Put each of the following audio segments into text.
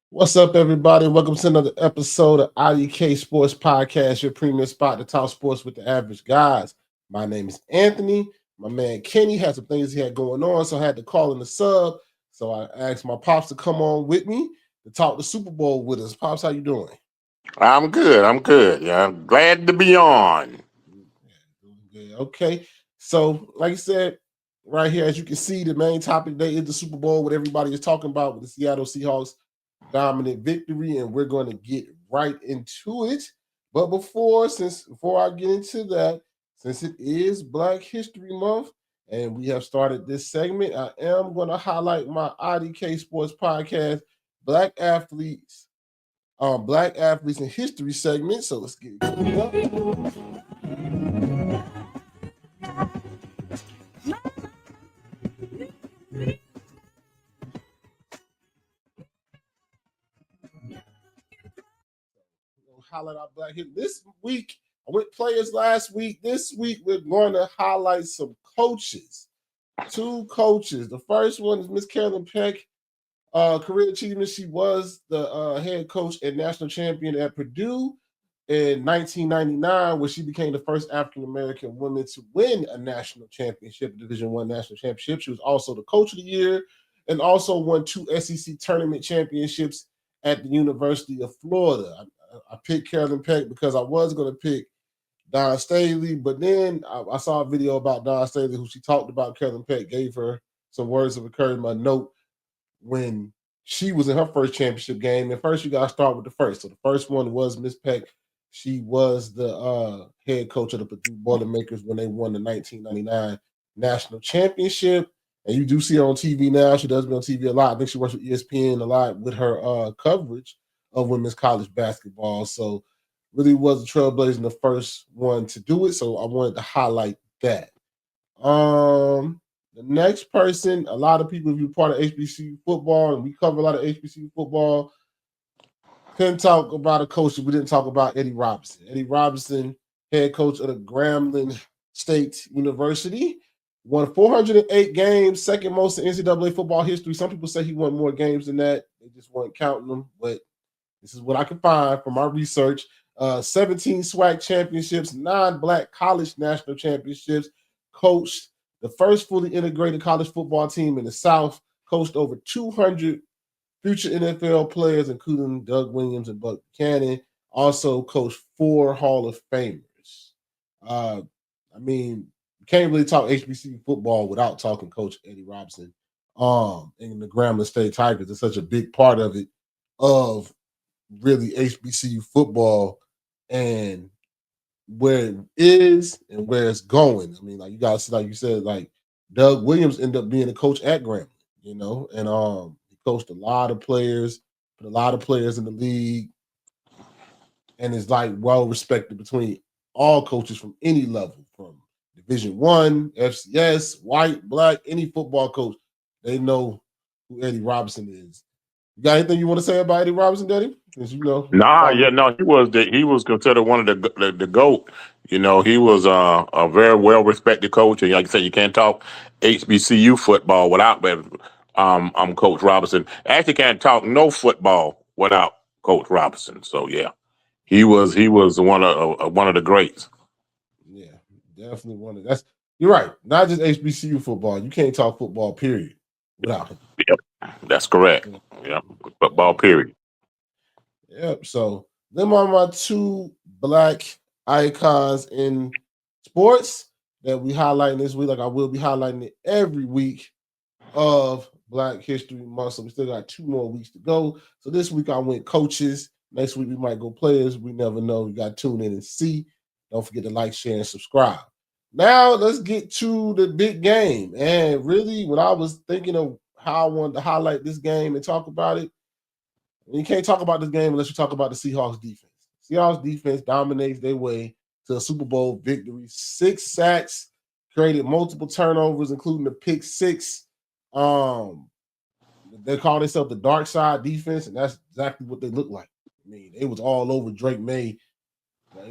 What's up, everybody? Welcome to another episode of IDK Sports Podcast, your premium spot to talk sports with the average guys. My name is Anthony. My man Kenny had some things he had going on, so I had to call in the sub. So I asked my pops to come on with me to talk the Super Bowl with us. Pops, how you doing? I'm good. Yeah, I'm glad to be on. Yeah, okay. So, like I said, right here, as you can see, the main topic today is the Super Bowl, what everybody is talking about with the Seattle Seahawks dominant victory, and we're going to get right into it. But before I get into that, since it is Black History Month and we have started this segment, I am going to highlight my IDK Sports Podcast Black Athletes in History segment. So let's get it going up. Highlight our Black History. This week, I went players last week. This week, we're going to highlight some coaches. Two coaches. The first one is Miss Carolyn Peck. Career achievement. She was the head coach and national champion at Purdue in 1999, where she became the first African American woman to win a national championship, Division I national championship. She was also the coach of the year and also won 2 SEC tournament championships at the University of Florida. I picked Carolyn Peck because I was going to pick Don Staley, but then I saw a video about Don Staley, who she talked about Carolyn Peck, gave her some words of encouragement, a note when she was in her first championship game. And first, you got to start with the first. So the first one was Miss Peck. She was the head coach of the Purdue Boilermakers when they won the 1999 national championship. And you do see her on TV now. She does be on TV a lot. I think she works with ESPN a lot with her coverage of women's college basketball. So really was a trailblazer and the first one to do it. So I wanted to highlight that. The next person, a lot of people, if you're part of HBCU football, and we cover a lot of HBCU football, couldn't talk about a coach if we didn't talk about Eddie Robinson. Eddie Robinson, head coach of the Grambling State University, won 408 games, second most in NCAA football history. Some people say he won more games than that. They just weren't counting them, but this is what I can find from my research. 17 SWAC championships, 9 Black college national championships, coached the first fully integrated college football team in the South, coached over 200 future NFL players, including Doug Williams and Buck Buchanan, also coached 4 Hall of Famers. I mean, you can't really talk HBCU football without talking Coach Eddie Robinson in the Grambling State Tigers. It's such a big part of it, of really HBCU football and where it is and where it's going. I mean, like you guys, like you said, like Doug Williams ended up being a coach at Grambling, and he coached a lot of players, put a lot of players in the league, and is like well respected between all coaches from any level, from Division One, FCS, white, black, any football coach, they know who Eddie Robinson is. You got anything you want to say about Eddie Robinson, Daddy? Because He was considered one of the GOAT. He was a very well respected coach, and like I said, you can't talk HBCU football without Coach Robinson. Actually, can't talk no football without Coach Robinson. So yeah, he was one of the greats. Yeah, definitely one of that's. You're right. Not just HBCU football. You can't talk football, period, without him. Yep, that's correct. Yep, football period. Yep. So them are my 2 Black icons in sports that we highlighting this week. Like I will be highlighting it every week of Black History Month. So we still got 2 more weeks to go. So this week I went coaches. Next week we might go players. We never know. You got to tune in and see. Don't forget to like, share, and subscribe. Now let's get to the big game. And really, when I was thinking of how I wanted to highlight this game and talk about it, you can't talk about this game unless you talk about the Seahawks defense. Seahawks defense dominates their way to a Super Bowl victory. 6 sacks, created multiple turnovers, including the pick 6. They call themselves the dark side defense, and that's exactly what they look like. I mean, they was all over Drake May,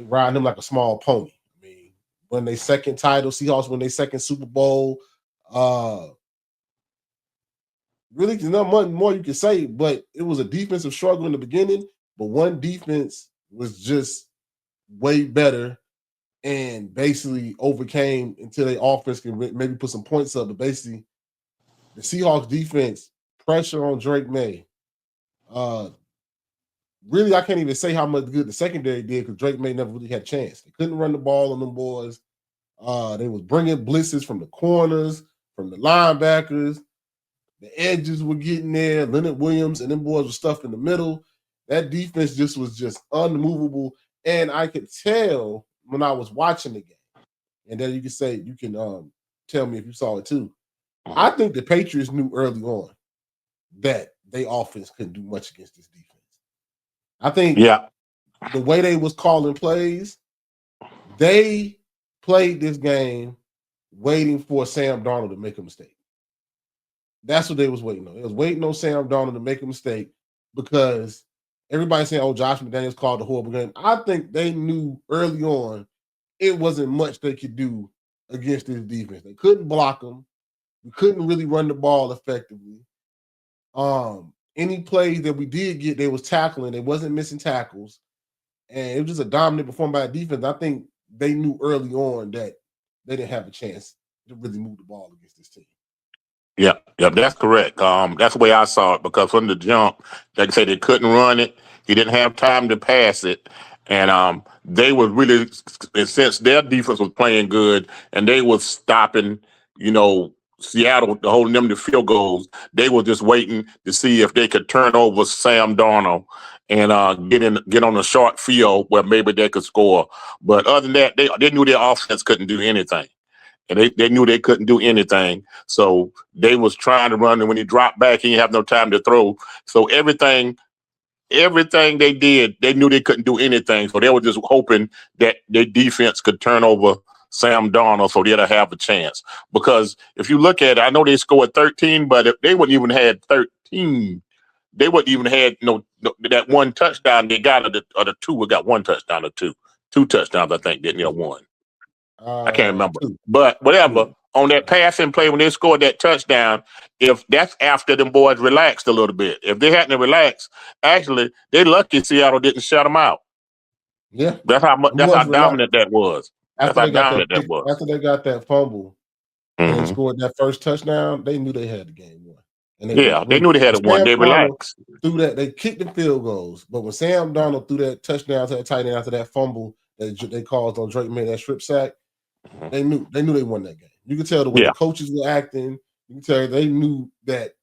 riding him like a small pony. I mean, won their second title. Seahawks won their second Super Bowl. Uh, really, there's not much more you can say, but it was a defensive struggle in the beginning. But one defense was just way better and basically overcame until their offense can maybe put some points up. But basically, the Seahawks defense pressure on Drake May. Uh, really, I can't even say how much good the secondary did because Drake May never really had a chance. They couldn't run the ball on them boys. They was bringing blitzes from the corners, from the linebackers. The edges were getting there. Leonard Williams and them boys were stuff in the middle. That defense just was just unmovable. And I could tell when I was watching the game, and then you can say, you can tell me if you saw it too. I think the Patriots knew early on that they offense couldn't do much against this defense. I think Yeah. the way they was calling plays, they played this game waiting for Sam Darnold to make a mistake. That's what they was waiting on. They was waiting on Sam Darnold to make a mistake because everybody's saying, "Oh, Josh McDaniels called a horrible game." I think they knew early on it wasn't much they could do against this defense. They couldn't block them. We couldn't really run the ball effectively. Any plays that we did get, they was tackling. They wasn't missing tackles, and it was just a dominant performance by the defense. I think they knew early on that they didn't have a chance to really move the ball against this team. Yep, that's correct. That's the way I saw it because from the jump, like I said, they couldn't run it. He didn't have time to pass it, and they were really, since their defense was playing good and they was stopping, you know, Seattle, holding them to field goals. They were just waiting to see if they could turn over Sam Darnold and get on a short field where maybe they could score. But other than that, they knew their offense couldn't do anything. And they knew they couldn't do anything. So they was trying to run, and when he dropped back, he didn't have no time to throw. So everything they did, they knew they couldn't do anything. So they were just hoping that their defense could turn over Sam Darnold so they'd have a chance. Because if you look at it, I know they scored 13, but if they wouldn't even had 13, they wouldn't even had no that one touchdown they got or the two. We got one touchdown or two touchdowns. I think didn't one. I can't remember. Two. But whatever, Two. on that passing play when they scored that touchdown, if that's after them boys relaxed a little bit. If they hadn't relaxed, actually, they lucky Seattle didn't shut them out. Yeah, That's how was relaxed dominant that was. That's after how they got that dominant that was. after they got that fumble and they Hmm. scored that first touchdown. They knew they had the game won, and they Yeah, they when knew they had it won. Sam They Darnold relaxed. threw that, they kicked the field goals. But when Sam Darnold threw that touchdown to that tight end after that fumble that they caused on Drake made that strip sack, Mhm. they won that game. You could tell the way the Yeah, coaches were acting. You can tell they knew that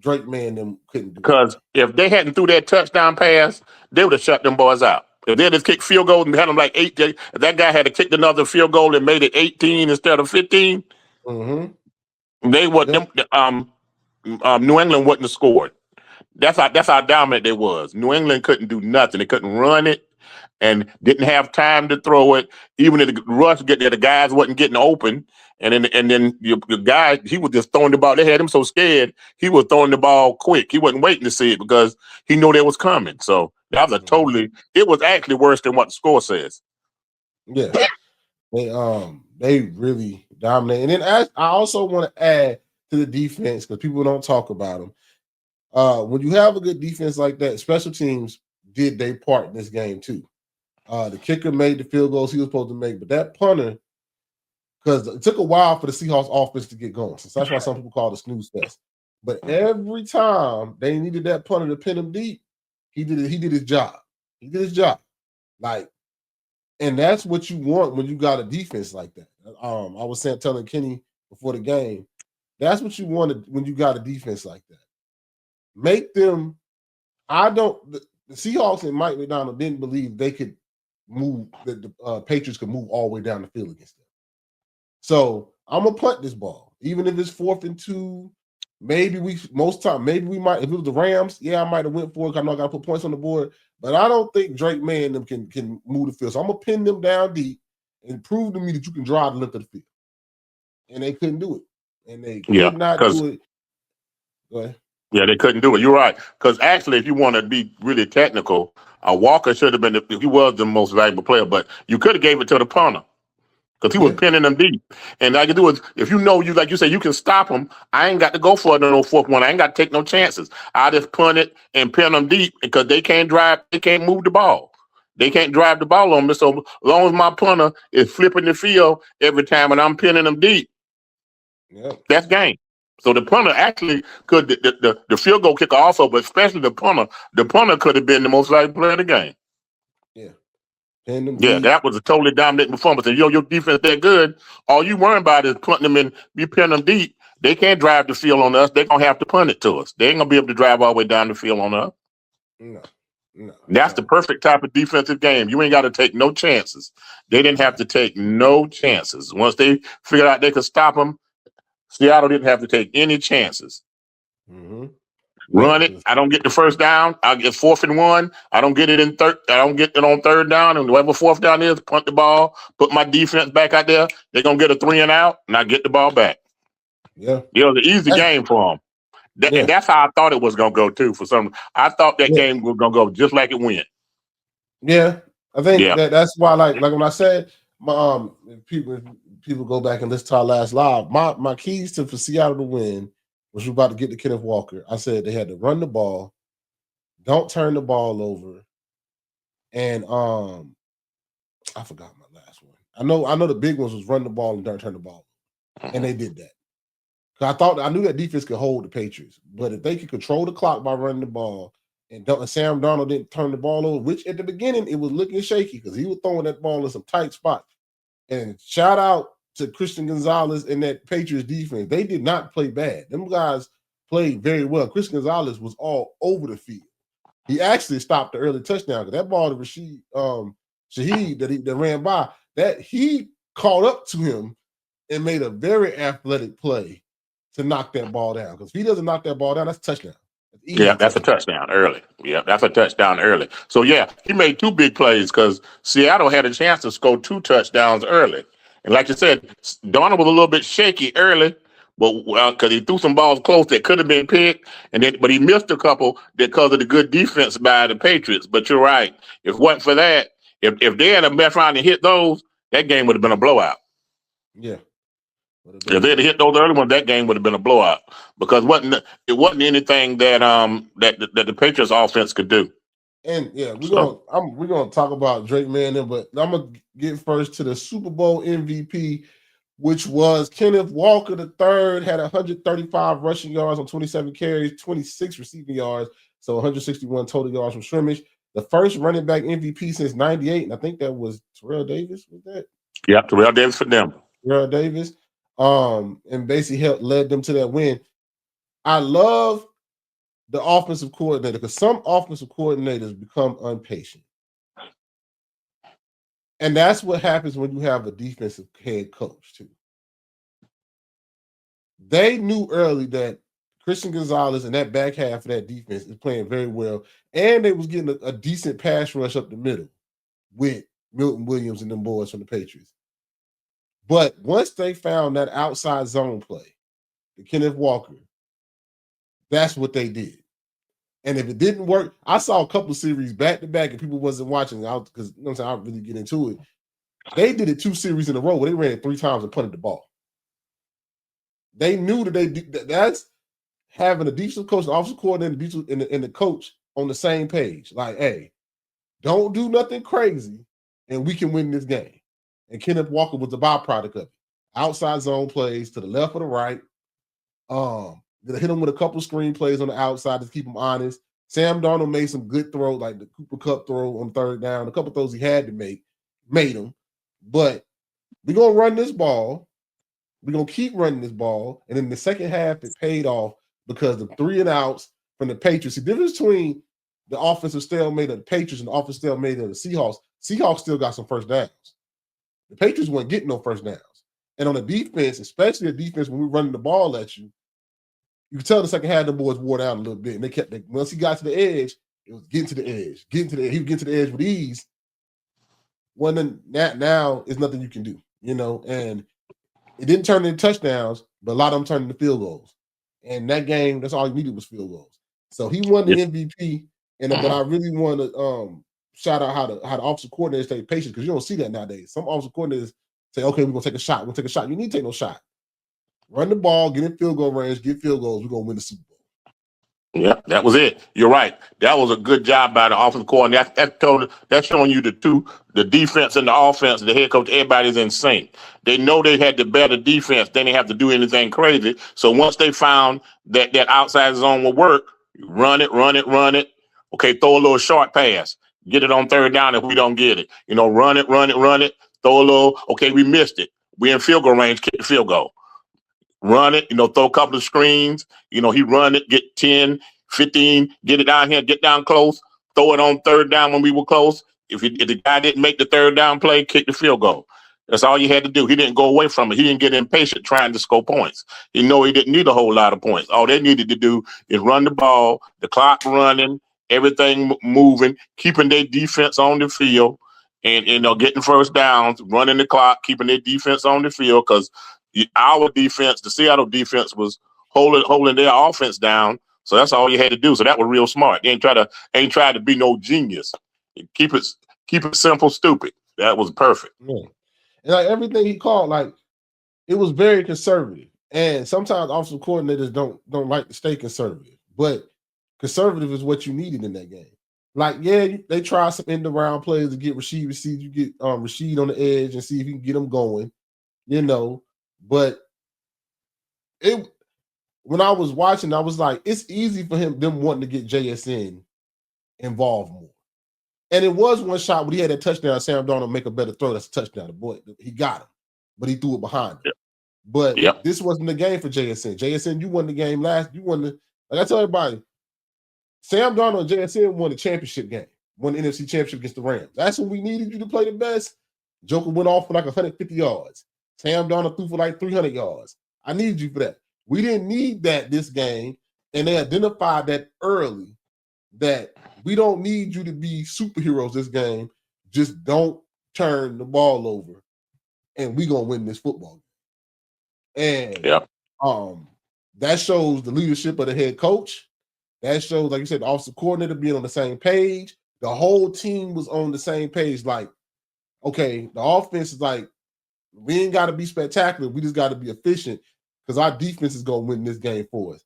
Drake man them couldn't do because anything. if they hadn't threw that touchdown pass, they would have shut them boys out. If they just kicked field goals and had them like 8, if that guy had to kick another field goal and made it 18 instead of 15, Mm-hmm. they would Yep. them New England wouldn't have scored. That's how dominant they was. New England couldn't do nothing. They couldn't run it and didn't have time to throw it. Even if the rush get there, the guys wasn't getting open. And then your guy, he was just throwing the ball. They had him so scared, he was throwing the ball quick. He wasn't waiting to see it because he knew that was coming. So that was Mm-hmm. it was actually worse than what the score says. Yeah. They really dominate. And then I also want to add to the defense because people don't talk about them. When you have a good defense like that, special teams did their part in this game too. The kicker made the field goals he was supposed to make, but that punter, because it took a while for the Seahawks offense to get going. So that's why some people call it a snooze fest. But every time they needed that punter to pin him deep, he did it. He did his job. He did his job. Like, and that's what you want when you got a defense like that. I was telling Kenny before the game, that's what you wanted when you got a defense like that. Make them. I don't. The Seahawks and Mike McDonald didn't believe they could move. That the Patriots could move all the way down the field against them. So I'm gonna punt this ball, even if it's 4th and 2. Maybe maybe we might. If it was the Rams, yeah, I might have went for it. 'Cause I'm not gonna put points on the board, but I don't think Drake May and them can move the field. So I'm gonna pin them down deep and prove to me that you can drive the length of the field. And they couldn't do it, and they Yeah, could not because do it. Go ahead. yeah, they couldn't do it. You're right. Because actually, if you want to be really technical, Walker should have been. He was the most valuable player, but you could have gave it to the punter. because he was Yeah. pinning them deep. And all I can do is, if you know you, like you say, you can stop them. I ain't got to go for it on no fourth one. I ain't got to take no chances. I just punt it and pin them deep because they can't drive, they can't move the ball. They can't drive the ball on me. So as long as my punter is flipping the field every time and I'm pinning them deep, Yeah. that's game. So the punter actually could the field goal kicker also, but especially the punter. The punter could have been the most likely player of the game. Yeah. Pin them Yeah, deep. that was a totally dominant performance. And your defense that good. All you worry about is punting them in, you pin them deep. They can't drive the field on us. They're gonna have to punt it to us. They ain't gonna be able to drive all the way down the field on us. No. No. That's the No. perfect type of defensive game. You ain't got to take no chances. They didn't have No. to take no chances. Once they figured out they could stop them, Seattle didn't have to take any chances. Mm-hmm. No. Run it. I don't get the first down. I get 4th and 1. I don't get it in third. I don't get it on third down. And whatever fourth down is, punt the ball, put my defense back out there. They're gonna get a 3 and out, and I get the ball back. Yeah. It was an easy That's, game for them. And yeah. that's how I thought it was gonna go too. For some, I thought that Yeah. game was gonna go just like it went. Yeah. I think Yeah. that's why, like when I said, my if people go back and listen to our last live, my keys to for Seattle to win was we're about to get to Kenneth Walker. I said they had to run the ball, don't turn the ball over, and I forgot my last one. I know the big ones was run the ball and don't turn the ball, and they did that. I knew that defense could hold the Patriots, but if they could control the clock by running the ball and Sam Darnold didn't turn the ball over, which at the beginning it was looking shaky because he was throwing that ball in some tight spots. And shout out to Christian Gonzalez and that Patriots defense. They did not play bad. Them guys played very well. Christian Gonzalez was all over the field. He actually stopped the early touchdown because that ball to Shaheed that ran by, that he caught up to him and made a very athletic play to knock that ball down. Because if he doesn't knock that ball down, that's a touchdown. That's an Yeah, easy that's a touchdown. touchdown early. Yeah, that's a touchdown early. So yeah, he made two big plays because Seattle had a chance to score two touchdowns early. And like you said, Darnold was a little bit shaky early, but because he threw some balls close that could have been picked, and then but he missed a couple because of the good defense by the Patriots. But you're right. If it wasn't for that, if they had a mess around and hit those, that game would have been a blowout. Yeah, would have If they had been. hit those early ones, that game would have been a blowout because it wasn't anything that the Patriots offense could do. And yeah, So we're gonna talk about Drake Manning, but I'm gonna get first to the Super Bowl MVP, which was Kenneth Walker the third, had 135 rushing yards on 27 carries, 26 receiving yards, so 161 total yards from scrimmage. The first running back MVP since '98, and I think that was Terrell Davis. Was that yeah, Terrell Davis for them. Terrell Davis? And basically led them to that win. I love the offensive coordinator because some offensive coordinators become impatient. And that's what happens when you have a defensive head coach, too. They knew early that Christian Gonzalez and that back half of that defense is playing very well. And they was getting a decent pass rush up the middle with Milton Williams and them boys from the Patriots. But once they found that outside zone play, the Kenneth Walker, that's what they did. And if it didn't work, I saw a couple series back to back and people wasn't watching because you know what I'm saying, I don't really get into it. They did it 2 series in a row where they ran it 3 times and punted the ball. They knew that's having a defensive coach, the offensive coordinator, and the coach on the same page. Like, hey, don't do nothing crazy, and we can win this game. And Kenneth Walker was the byproduct of it. Outside zone plays to the left or the right. They hit him with a couple screen plays on the outside to keep him honest. Sam Darnold made some good throws, like the Cooper Cup throw on third down. A couple of throws he had to make, made them. But we're gonna run this ball. We're gonna keep running this ball. And in the second half, it paid off because the 3 and outs from the Patriots. The difference between the offensive stalemate of the Patriots and the offensive stalemate of the Seahawks. Seahawks still got some first downs. The Patriots weren't getting no first downs. And on the defense, especially the defense when we're running the ball at you, you can tell the second half the boys wore down a little bit. And once he got to the edge, it was getting to the edge, he would get to the edge with ease. When that now is nothing you can do, and it didn't turn into touchdowns, but a lot of them turned into field goals. And that game, that's all he needed was field goals. So he won the MVP. But I really want to shout out how the offensive coordinators take patience because you don't see that nowadays. Some offensive coordinators say, okay, we're gonna take a shot. We're gonna take a shot. You need to take no shot. Run the ball, get in field goal range, get field goals. We're gonna win the Super Bowl. Yeah, that was it. You're right. That was a good job by the offensive coordinator. That's showing you the defense and the offense, the head coach, everybody's in sync. They know they had the better defense. They didn't have to do anything crazy. So once they found that outside zone will work, run it, run it, run it. Okay, throw a little short pass. Get it on third down if we don't get it. Run it, run it, run it. Throw a little. Okay, we missed it. We in field goal range. Kick the field goal. Run it, throw a couple of screens. He run it, get 10, 15, get it down here, get down close, throw it on third down when we were close. If the guy didn't make the third down play, kick the field goal. That's all you had to do. He didn't go away from it. He didn't get impatient trying to score points. He know he didn't need a whole lot of points. All they needed to do is run the ball, the clock running, everything moving, keeping their defense on the field, and getting first downs, running the clock, keeping their defense on the field because our defense, the Seattle defense, was holding their offense down. So that's all you had to do. So that was real smart. They ain't tried to be no genius. Keep it keep it simple, stupid. That was perfect. Yeah. And like everything he called, like it was very conservative. And sometimes offensive coordinators don't like to stay conservative, but conservative is what you needed in that game. Like, yeah, they try some end around plays to get Rashid. You get Rashid on the edge and see if you can get them going, But it when I was watching, I was like, it's easy for them wanting to get JSN involved more. And it was one shot when he had that touchdown. Sam Darnold make a better throw. That's a touchdown. The boy, he got him, but he threw it behind him. Yep. But Yep. this wasn't the game for JSN. JSN, you won the game last. You won the. Like I tell everybody, Sam Darnold and JSN won the championship game, won the NFC championship against the Rams. That's when we needed you to play the best. Joker went off for like 150 yards. Sam Darnold threw for like 300 yards. I need you for that. We didn't need that this game, and they identified that early that we don't need you to be superheroes this game. Just don't turn the ball over, and we gonna win this football game. And Yep. That shows the leadership of the head coach. That shows, like you said, the offensive coordinator being on the same page. The whole team was on the same page. Like, okay, the offense is like, we ain't got to be spectacular. We just got to be efficient because our defense is going to win this game for us.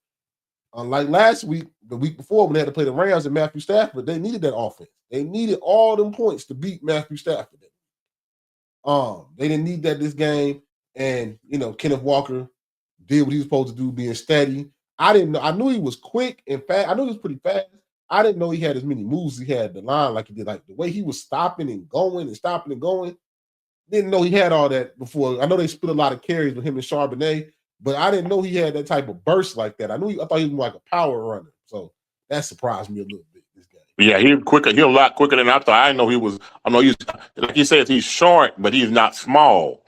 Unlike last week, the week before, when they had to play the Rams and Matthew Stafford, they needed that offense. They needed all them points to beat Matthew Stafford. They didn't need that this game. And, Kenneth Walker did what he was supposed to do, being steady. I didn't know. I knew he was quick and fast. I knew he was pretty fast. I didn't know he had as many moves he had the line like he did. Like the way he was stopping and going and stopping and going. Didn't know he had all that before. I know they split a lot of carries with him and Charbonnet, but I didn't know he had that type of burst like that. I thought he was more like a power runner. So that surprised me a little bit this game. Yeah, he quicker. He a lot quicker than I thought. I know he was. I know he's like he says he's short, but he's not small.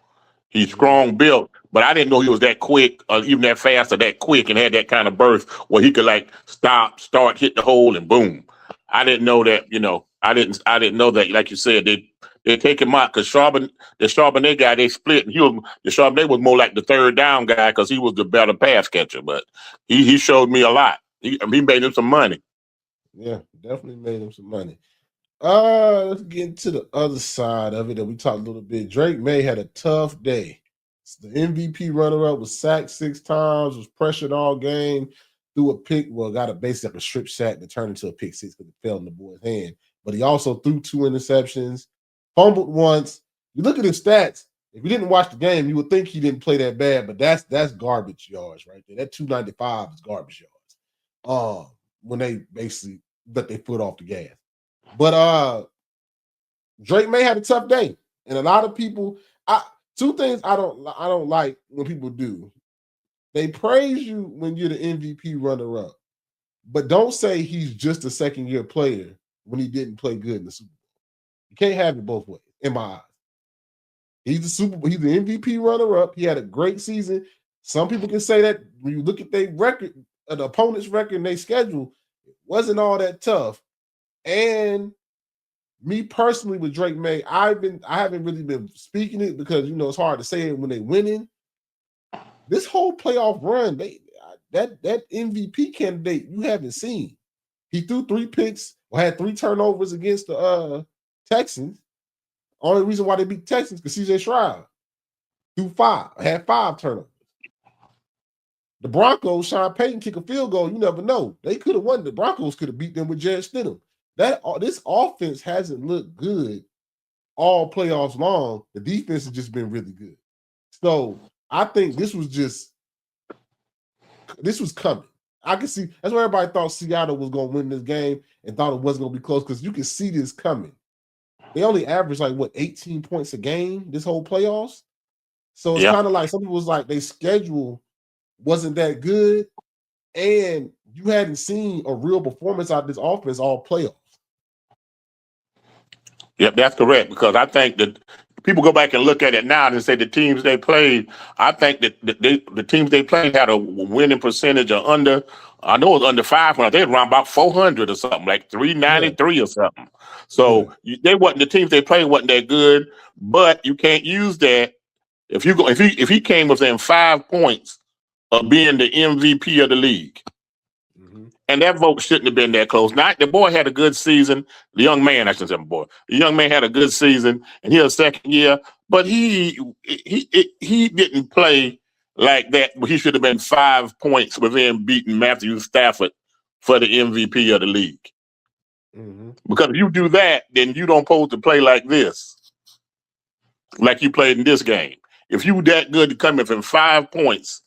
He's strong built, but I didn't know he was that quick, or even that fast, or that quick, and had that kind of burst where he could like stop, start, hit the hole, and boom. I didn't know that. I didn't know that. Like you said, they take him out because the Charbonnet guy, they split. The Charbonnet was more like the third down guy because he was the better pass catcher. But he showed me a lot. He made him some money. Yeah, definitely made him some money. Let's get into the other side of it that we talked a little bit. Drake May had a tough day. The MVP runner-up was sacked 6 times, was pressured all game, threw a pick. Well, got a basically like a strip sack that turned into a pick 6 because it fell in the boy's hand. But he also threw 2 interceptions, fumbled once. You look at his stats. If you didn't watch the game, you would think he didn't play that bad, but that's garbage yards right there. That 295 is garbage yards. When they basically let their foot off the gas. But Drake May had a tough day, and a lot of people. Two things I don't like when people do. They praise you when you're the MVP runner-up, but don't say he's just a second-year player when he didn't play good in the Super Bowl. You can't have it both ways, in my eyes. He's the MVP runner-up. He had a great season. Some people can say that when you look at their record, the opponent's record and their schedule, it wasn't all that tough. And me personally with Drake May, I haven't really been speaking it because it's hard to say it when they winning. This whole playoff run, that MVP candidate you haven't seen. He threw 3 picks or had 3 turnovers against the Texans. Only reason why they beat Texans because CJ Stroud. had 5 turnovers. The Broncos, Sean Payton kick a field goal. You never know. They could have won. The Broncos could have beat them with Jared Stidham. This offense hasn't looked good all playoffs long. The defense has just been really good. So I think this was coming. I can see that's why everybody thought Seattle was going to win this game and thought it wasn't going to be close because you can see this coming. They only averaged 18 points a game this whole playoffs. So it's kind of like some people was like their schedule wasn't that good, and you hadn't seen a real performance out of this offense all playoffs. Yep, that's correct. Because I think that people go back and look at it now and say the teams they played. I think that the teams they played had a winning percentage of under. I know it was under 500. They were around about 400 or something, like 393 or something. So they wasn't the teams they played wasn't that good. But you can't use that if he came within 5 points of being the MVP of the league. And that vote shouldn't have been that close. Now, the boy had a good season. The young man, I shouldn't say boy. The young man had a good season, and he had a second year. But he didn't play like that. He should have been 5 points within beating Matthew Stafford for the MVP of the league. Because if you do that, then you don't supposed to play like this, like you played in this game. If you that good to come within 5 points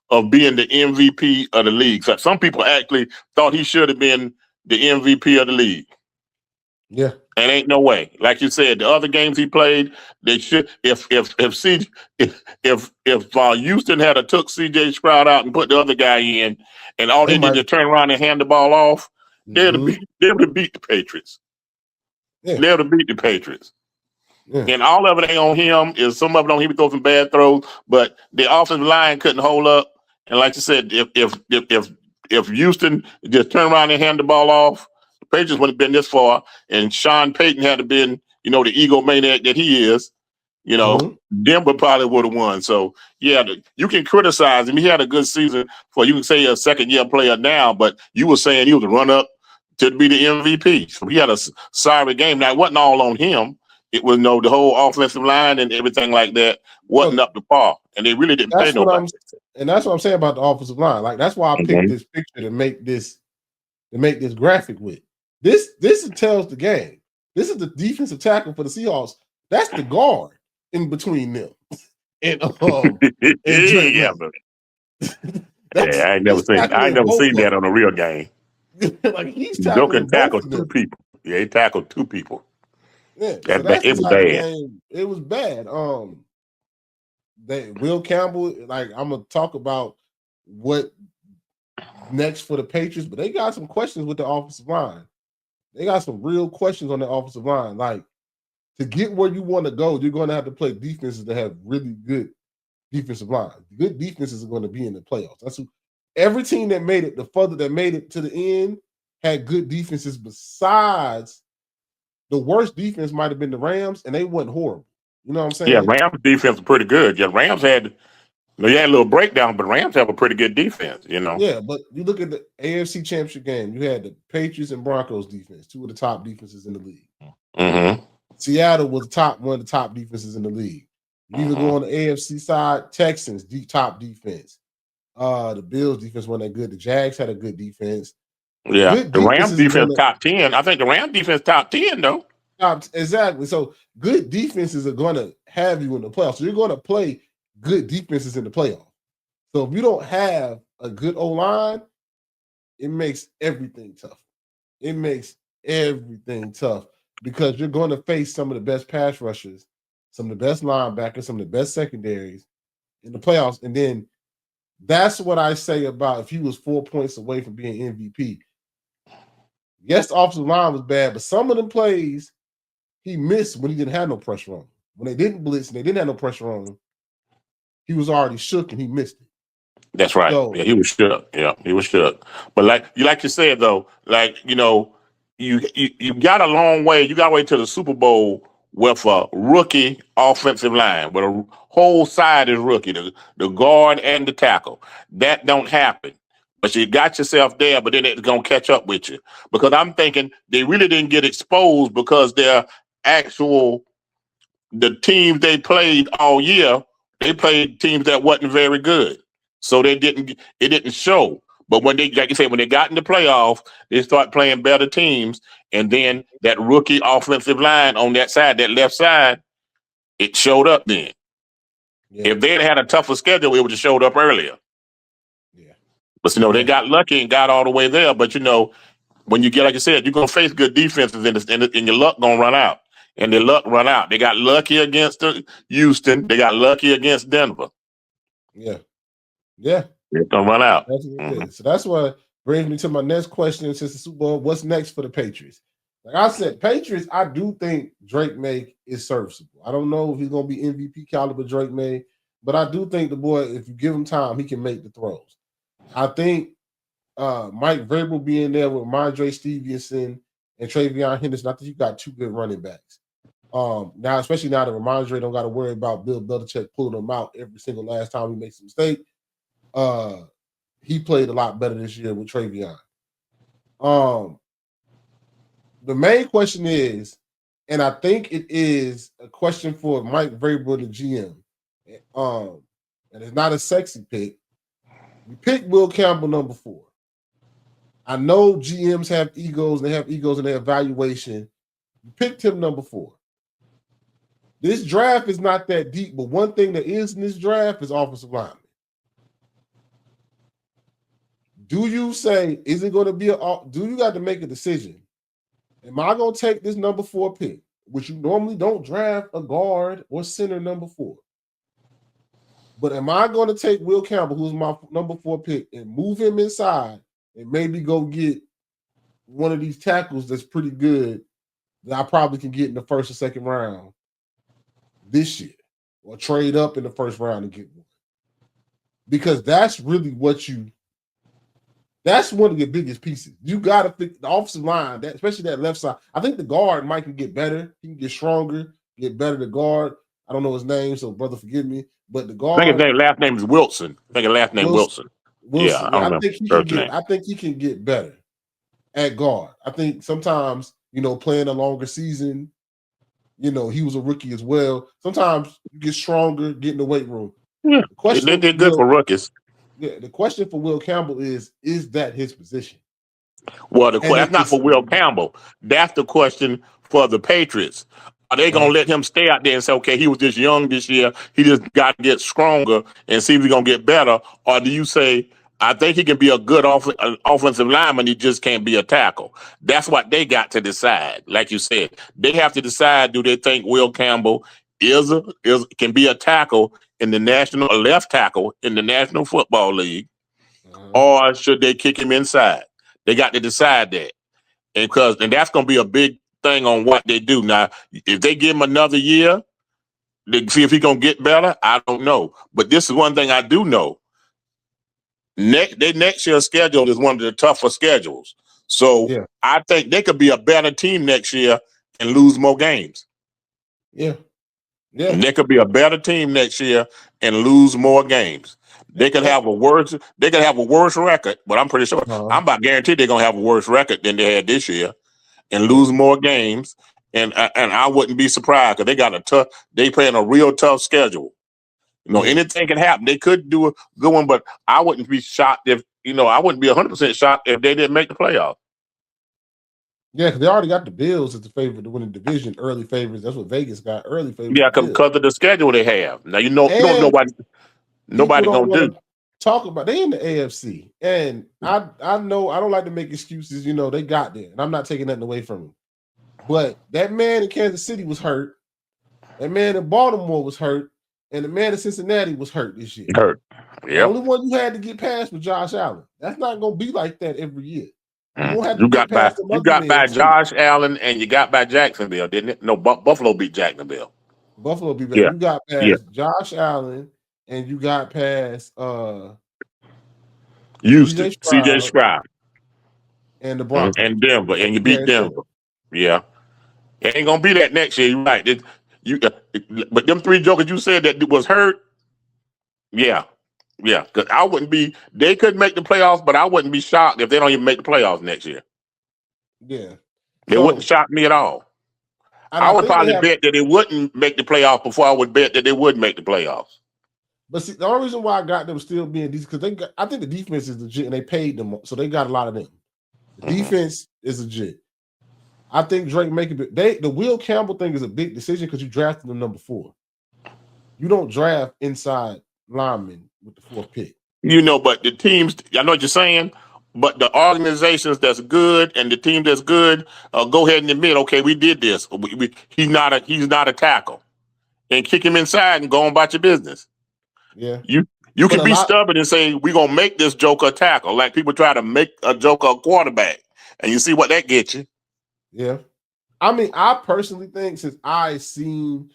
of being the MVP of the league. So some people actually thought he should have been the MVP of the league. Yeah. And ain't no way. Like you said, the other games he played, they should if Houston had took CJ Stroud out and put the other guy in, and all they did is turn around and hand the ball off, they would have beat the Patriots. Yeah. They would have beat the Patriots. Yeah. And all of it ain't on him. Is some of it on him throw some bad throws, but the offensive line couldn't hold up. And like you said, if Houston just turned around and hand the ball off, the Patriots wouldn't have been this far. And Sean Payton had to been, the egomaniac that he is, Denver probably would have won. So yeah, you can criticize him. He had a good season for you can say a second year player now, but you were saying he was a run up to be the MVP. So he had a sorry game. Now it wasn't all on him. It was the whole offensive line and everything like that wasn't up to par, and they really didn't pay nobody. And that's what I'm saying about the offensive line. Like that's why I picked this picture to make this graphic with. This tells the game. This is the defensive tackle for the Seahawks. That's the guard in between them. and yeah, I ain't never seen that on a real game. Like he's tackling tackle two people. Yeah, he tackled 2 people. Yeah, so that's it was bad. It was bad. Will Campbell, like I'm gonna talk about what next for the Patriots, but they got some questions with the offensive line. They got some real questions on the offensive line. Like to get where you want to go, you're going to have to play defenses that have really good defensive line. Good defenses are going to be in the playoffs. That's every team that made it, the further that made it to the end, had good defenses. Besides, the worst defense might have been the Rams, and they wasn't horrible. You know what I'm saying? Yeah, Rams defense was pretty good. Yeah, Rams had a little breakdown, but Rams have a pretty good defense, Yeah, but you look at the AFC Championship game, you had the Patriots and Broncos defense, 2 of the top defenses in the league. Seattle was one of the top defenses in the league. You even go on the AFC side, Texans, top defense. The Bills defense wasn't that good. The Jags had a good defense. Yeah, the Rams defense top 10. I think the Rams defense top 10 though. Exactly. So good defenses are going to have you in the playoffs. So you're going to play good defenses in the playoffs. So if you don't have a good O-line, it makes everything tough. It makes everything tough because you're going to face some of the best pass rushers, some of the best linebackers, some of the best secondaries in the playoffs. And then that's what I say about if he was 4 points away from being MVP. Yes, the offensive line was bad, but some of them plays he missed when he didn't have no pressure on him. When they didn't blitz and they didn't have no pressure on him, he was already shook and he missed it. That's right. So, yeah, he was shook. Yeah, he was shook. But like you said though, you got a long way. You got to wait till the Super Bowl with a rookie offensive line, where the whole side is rookie, the guard and the tackle. That don't happen. But you got yourself there, but then it's gonna catch up with you. Because I'm thinking they really didn't get exposed because the teams they played all year They played teams that wasn't very good, so it didn't show. But when they, like you said, when they got in the playoffs, they start playing better teams, and then that rookie offensive line on that side, that left side, it showed up. Then Yeah, if they had a tougher schedule, it would have showed up earlier. yeah, But they yeah, got lucky and got all the way there. But when you get, like I said, you're gonna face good defenses, and your luck gonna run out. And their luck run out. They got lucky against Houston. They got lucky against Denver. yeah, yeah. It's gonna run out. That's what it Mhm. is. So that's what brings me to my next question since the Super Bowl. What's next for the Patriots? Like I said, Patriots, I do think Drake May is serviceable. I don't know if he's gonna be MVP caliber Drake May, but I do think the boy, if you give him time, he can make the throws. I think Mike Vrabel being there with Mondre Stevenson and Travion Henderson, I think you got two good running backs. Now, especially now that Ramondre don't got to worry about Bill Belichick pulling him out every single last time he makes a mistake. Uh, he played a lot better this year with Travion. Um, the main question is, and I think it is a question for Mike Vrabel, the GM. Um, and it's not a sexy pick. You pick Will Campbell number 4. I know GMs have egos, they have egos in their evaluation. You picked him number 4. This draft is not that deep, but one thing that is in this draft is offensive lineman. Do you say, is it going to be do you got to make a decision? Am I going to take this number 4 pick, which you normally don't draft a guard or center number 4? But am I going to take Will Campbell, who's my number 4 pick, and move him inside and maybe go get one of these tackles that's pretty good that I probably can get in the first or second round this year, or trade up in the first round and get one? Because that's really that's one of your biggest pieces. You got to fix the offensive line, that especially that left side. I think the guard might can get better. He can get stronger, get better to guard. I don't know his name, so brother, forgive me. But the I think his guard, last name is Wilson. I think his last name Wilson, Wilson. Yeah, Wilson. I don't Yeah, I remember think he can first get. name. I think he can get better at guard. I think sometimes playing a longer season. He was a rookie as well. Sometimes you get stronger, get in the weight room. Yeah, The question, they're good for rookies. yeah, the question for Will Campbell is that his position? Well, And that's not for Will Campbell. That's the question for the Patriots. Are they going uh, to let him stay out there and say, okay, he was just young this year. He just got to get stronger and see if he's going to get better? Or do you say, I think he can be a good offensive lineman. He just can't be a tackle. That's what they got to decide. Like you said, they have to decide, do they think Will Campbell can be a tackle in the national, a left tackle in the National Football League? uh, Or should they kick him inside? They got to decide that, and that's going to be a big thing on what they do. Now, if they give him another year to see if he's going to get better, I don't know. But this is one thing I do know: next year's schedule is one of the tougher schedules. So yeah, I think they could be a better team next year and lose more games. yeah, yeah, And they could be a better team next year and lose more games. They could have a worse. They could have a worse record, but I'm pretty sure uh, I'm about guaranteed they're gonna have a worse record than they had this year and yeah, lose more games. And I wouldn't be surprised because they got a tough. They playing a real tough schedule. yeah, Anything can happen. They could do a good one, but I wouldn't be shocked if I wouldn't be 100% shocked if they didn't make the playoffs. yeah. Because they already got the Bills as the favorite to win the division, early favorites. That's what Vegas got, early favorites. Yeah, The Bills, because of the schedule they have. Now you don't know and what people nobody don't gonna want do. to talk about. They in the AFC, and I know I don't like to make excuses. They got there, and I'm not taking nothing away from them. But that man in Kansas City was hurt. That man in Baltimore was hurt, and the man in Cincinnati was hurt this year. Hurt. The Yep. only one you had to get past was Josh Allen. That's not going to be like that every year. You're Mm. going to have to get past the You others in got the by AFC. Josh Allen and you got by Jacksonville, didn't it? No, Buffalo beat Jacksonville. Buffalo be better. Yeah, You got yeah. past Josh Allen, and you got past Houston, CJ CJ Stroud Stroud, and the Broncos. and Denver, and you beat Yeah, and Denver. Yeah, it ain't gonna be that next year. You're right. But them three jokers you said that was hurt. Yeah, yeah. Because I wouldn't be. They couldn't make the playoffs, but I wouldn't be shocked if they don't even make the playoffs next year. yeah. It wouldn't So, shock me at all. and I I would think they probably have. bet that they wouldn't make the playoffs before I would bet that they would make the playoffs. But see, the only reason why I got them still being decent because I think the defense is legit and they paid them, so they got a lot of them. The defense is legit. I think Drake making the Will Campbell thing is a big decision because you drafted them number 4. You don't draft inside linemen with the 4th pick. But the teams, I know what you're saying, but the organizations that's good and the team that's good, go ahead and admit, okay, we did this. He's not a tackle, and kick him inside and go on about your business. Yeah, You but can a be lot. stubborn and say we're gonna make this joker a tackle, like people try to make a joker a quarterback, and you see what that gets you. Yeah, I mean, I personally think since I seen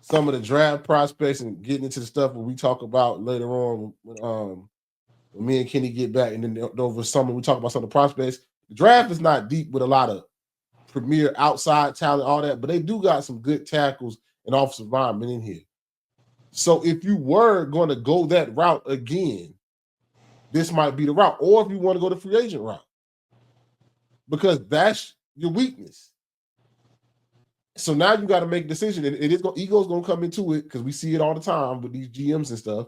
some of the draft prospects and getting into the stuff when we talk about later on when me and Kenny get back, and then over summer we talk about some of the prospects. The draft is not deep with a lot of premier outside talent, all that, but they do got some good tackles and offensive linemen in here. So if you were going to go that route again, this might be the route. Or if you want to go the free agent route, because that's your weakness. So now you got to make a decision, and ego's going to come into it because we see it all the time with these GMs and stuff.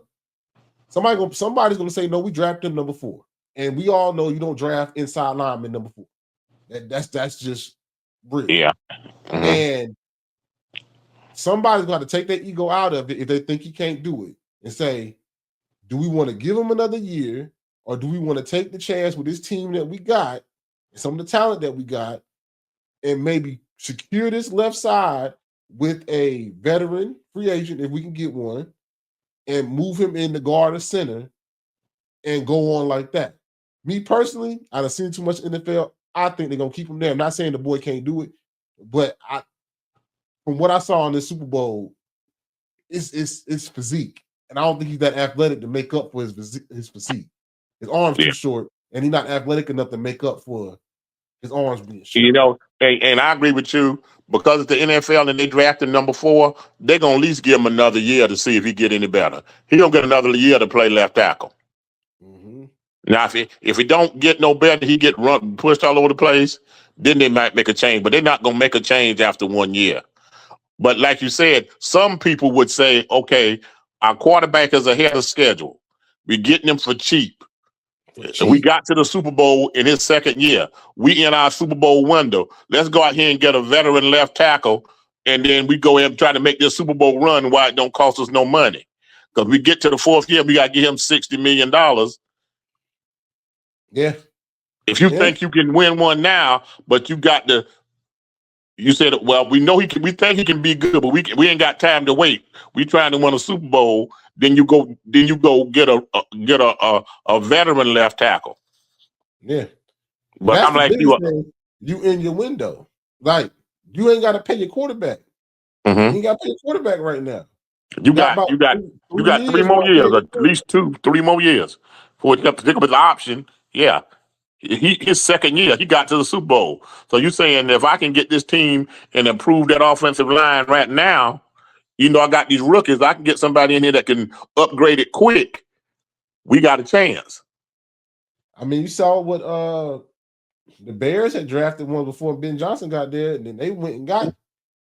Somebody's going to say, no, we drafted number 4, and we all know you don't draft inside lineman number 4. That's just real. Yeah. Mm-hmm. And somebody's going to take their ego out of it if they think he can't do it and say, do we want to give him another year, or do we want to take the chance with this team that we got and some of the talent that we got and maybe secure this left side with a veteran free agent if we can get one and move him in the guard or center and go on like that? Me personally, I've seen too much NFL. I think they're gonna keep him there. I'm not saying the boy can't do it, but from what I saw in the Super Bowl, it's physique, and I don't think he's that athletic to make up for his physique. His arms Yeah. too short, and he's not athletic enough to make up for his arms being You short. know, and I agree with you because it's the NFL and they drafted number 4. They're gonna at least give him another year to see if he get any better. He don't get another year to play left tackle. Mm-hmm. Now, if he don't get no better, he get run pushed all over the place. Then they might make a change, but they're not gonna make a change after 1 year. But like you said, some people would say, okay, our quarterback is ahead of schedule. We're getting him for cheap. For We cheap. got to the Super Bowl in his second year. We in our Super Bowl window. Let's go out here and get a veteran left tackle, and then we go ahead and try to make this Super Bowl run while it don't cost us no money. Because we get to the 4th year, we got to give him $60 million. Yeah. If you Yeah. think you can win one now, but you said, well, we know he can. We think he can be good, but we ain't got time to wait. We trying to win a Super Bowl. Then you go get a veteran left tackle. Yeah. And But that's I'm the like biggest you. thing. You in your window. Like, you ain't got to pay your quarterback. You Mhm. ain't got to pay your quarterback right now. You You got got about you got you 3 got three years more without years, paying or your at quarterback. least 3 more years for it to pick up his option. Yeah, his second year, he got to the Super Bowl. So you saying if I can get this team and improve that offensive line right now, I got these rookies, I can get somebody in here that can upgrade it quick. We got a chance. I mean, you saw what the Bears had drafted one before Ben Johnson got there, and then they went and got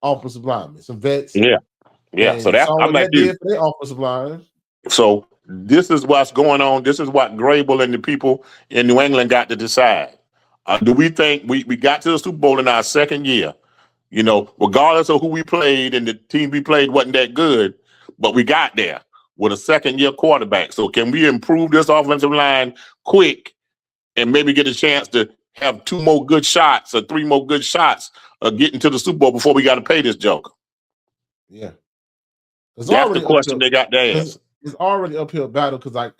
offensive linemen, some vets, Yeah, yeah. and So you that's saw I'm what like that you. did for their offensive line. So this is what's going on. This is what Grable and the people in New England got to decide. Do we think we got to the Super Bowl in our second year? Regardless of who we played and the team we played wasn't that good, but we got there with a second year quarterback. So can we improve this offensive line quick and maybe get a chance to have 2 more good shots or 3 more good shots of getting to the Super Bowl before we got to pay this joker? Yeah, it's That's the already question uphill. they got to It's ask. already uphill battle because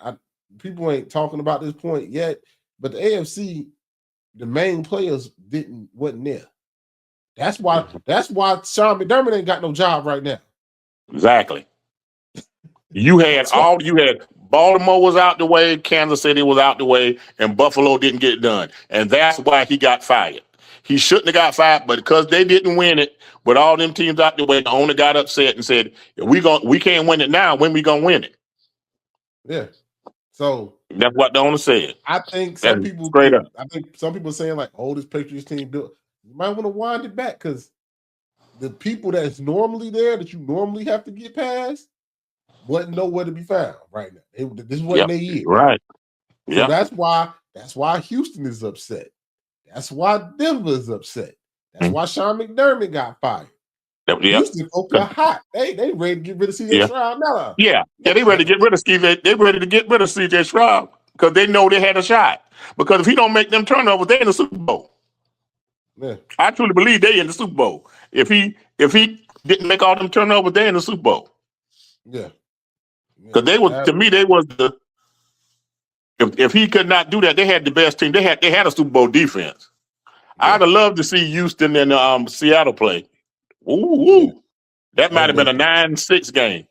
people ain't talking about this point yet, but the AFC, the main players wasn't there. That's why. Mhm. That's why Sean McDermott ain't got no job right now. Exactly. You had Baltimore was out the way, Kansas City was out the way, and Buffalo didn't get it done. And that's why he got fired. He shouldn't have got fired, but because they didn't win it with all them teams out the way, the owner got upset and said, if we can't win it now, when we gonna win it? Yeah. So That's what the owner said. I think some And people straight think. up. I think some people are saying like, "Oh, this Patriots team built." You might want to wind it back because the people that's normally there that you normally have to get past, wasn't nowhere to be found right now. This wasn't Yep. their year. Right. So Yep. that's why Houston is upset. That's why Denver is upset. That's Mm. why Sean McDermott got fired. Yep. Houston folk are hot. They ready to get rid of CJ Yeah. Stroud now. Yeah. No, Yeah. They ready to get rid of Steve. They ready to get rid of CJ Stroud because they know they had a shot. Because if he don't make them turnovers, they in the Super Bowl. yeah, I truly believe they in the Super Bowl. If he didn't make all them turnovers, they in the Super Bowl. yeah, yeah. Because they was to me, they was the if he could not do that, they had the best team. They had a Super Bowl defense. Yeah, I'd have loved to see Houston and Seattle play. Ooh, yeah. ooh. That might That'd have have been a been 9-6 game.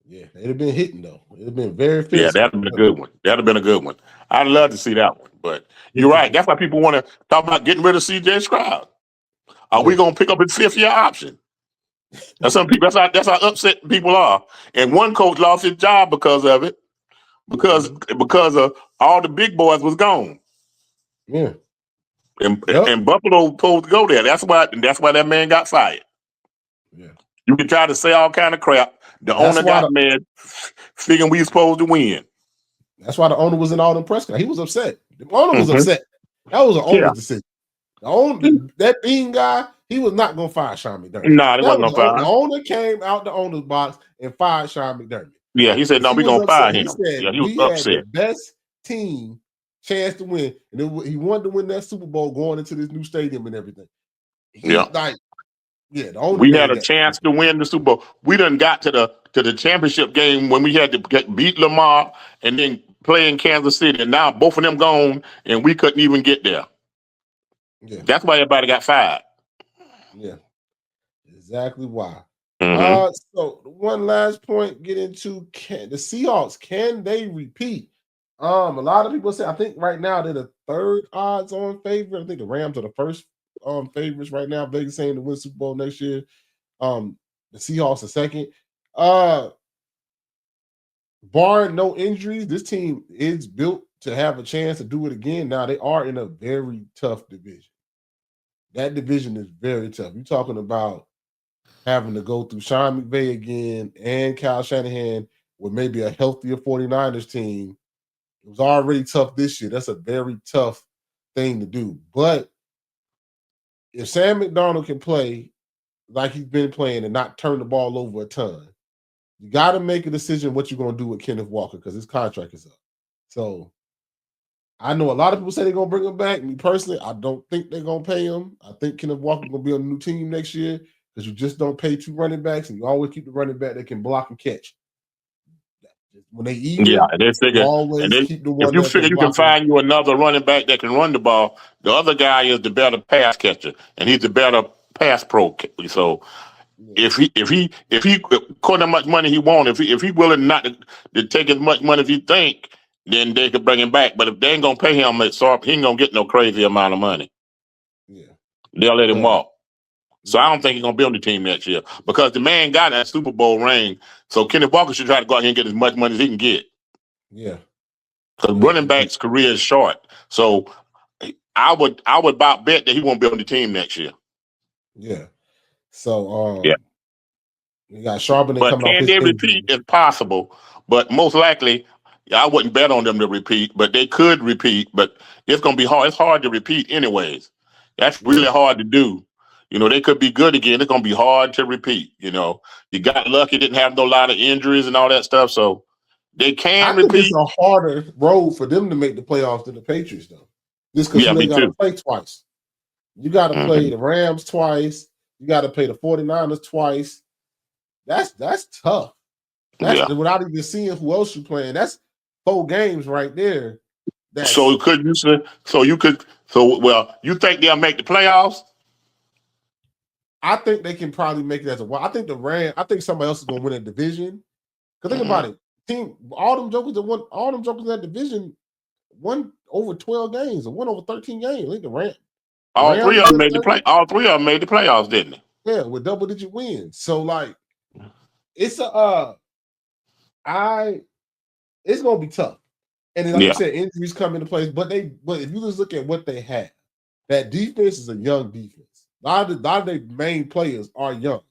yeah. It'd have been hitting though. It'd have been very Yeah, that'd physical. have been a good one. That'd have been a good one. I'd love to see that one. But you're right. That's why people want to talk about getting rid of CJ Stroud. Are we Yeah. gonna pick up his 5th year option? That's some people. That's how upset people are. And one coach lost his job because of it. Because Mm-hmm. because of all the big boys was gone. Yeah. And, Yep. and Buffalo supposed to go there. That's why that man got fired. Yeah. You can try to say all kind of crap. The That's owner why got the mad, figuring we supposed to win. that's why the owner was in all them press. He was upset. The owner was Mm-hmm. upset. That was an Yeah. owner's decision. The owner, that Bean guy, he was not gonna fire Sean McDermott. Nah, they That wasn't was gonna the fire. owner came out the owner's box and fired Sean McDermott Yeah, he said, because no, he we was gonna upset. fire He him. said Yeah, he was we had the upset. best team chance to win, and he wanted to win that Super Bowl going into this new stadium and everything. He Yeah. like, yeah, the owner We had made a that chance decision. to win the Super Bowl. We done got to the championship game when we had to beat Lamar and then play in Kansas City. And now both of them gone and we couldn't even get there. Yeah, That's why everybody got fired. yeah, exactly why. Mm-hmm. So one last point, get into the Seahawks. Can they repeat? A lot of people say I think right now they're the third odds on favorite. I think the Rams are the first favorites right now. Vegas saying to win Super Bowl next year. The Seahawks are second. Uh, Barring no injuries, this team is built to have a chance to do it again. Now they are in a very tough division. That division is very tough. You're talking about having to go through Sean McVay again and Kyle Shanahan with maybe a healthier 49ers team. It was already tough this year. That's a very tough thing to do. But if Sam McDonald can play like he's been playing and not turn the ball over a ton, you got to make a decision what you're going to do with Kenneth Walker because his contract is up. So I know a lot of people say they're going to bring him back. Me personally, I don't think they're going to pay him. I think Kenneth Walker's going to be on a new team next year because you just don't pay two running backs and you always keep the running back that can block and catch. When they Yeah, even, and they you figure, and always they keep the if one you that figure can you can block and find you another running back that can run the ball, the other guy is the better pass catcher, and he's the better pass pro. So yeah, if he according to how much money he wants, if he willing not to take as much money as he think, then they could bring him back. But if they ain't gonna pay him, he ain't gonna get no crazy amount of money. yeah. They'll let him So walk. So I yeah, don't think he's gonna be on the team next year because the man got that Super Bowl ring. So Kenneth Walker should try to go out here and get as much money as he can get. yeah, Because yeah, running back's career is short. So I would about bet that he won't be on the team next year. yeah. So Yeah. you got Charbonnet But coming off can his they repeat? injury. It's possible. But most likely, I wouldn't bet on them to repeat, but they could repeat. But it's gonna be hard. It's hard to repeat anyways. That's really Yeah, hard to do. They could be good again. It's gonna be hard to repeat. You got lucky, didn't have no lot of injuries and all that stuff. So they can I think it's repeat. a harder road for them to make the playoffs than the Patriots, though. Just because Yeah, who they me got to too. play twice. You got to play Hmm. the Rams twice. You got to play the 49ers twice. That's tough. That's Yeah. without even seeing who else you playing. That's 4 games right there. So That's could you say? So you could. So well, you think they'll make the playoffs? I think they can probably make it as a I think the Rams. I think somebody else is going to win a division. Because think Hmm. about it, team all them jokers that won all them jokers in that division won over 12 games or won over 13 games. I think the All Rams three is of them still made the second. play. All three of them made the playoffs, didn't they? Yeah, with double digit wins. So like it's a I it's gonna be tough. And then, like you Yeah. said, injuries come into place. But if you just look at what they have, that defense is a young defense. A lot of their main players are young.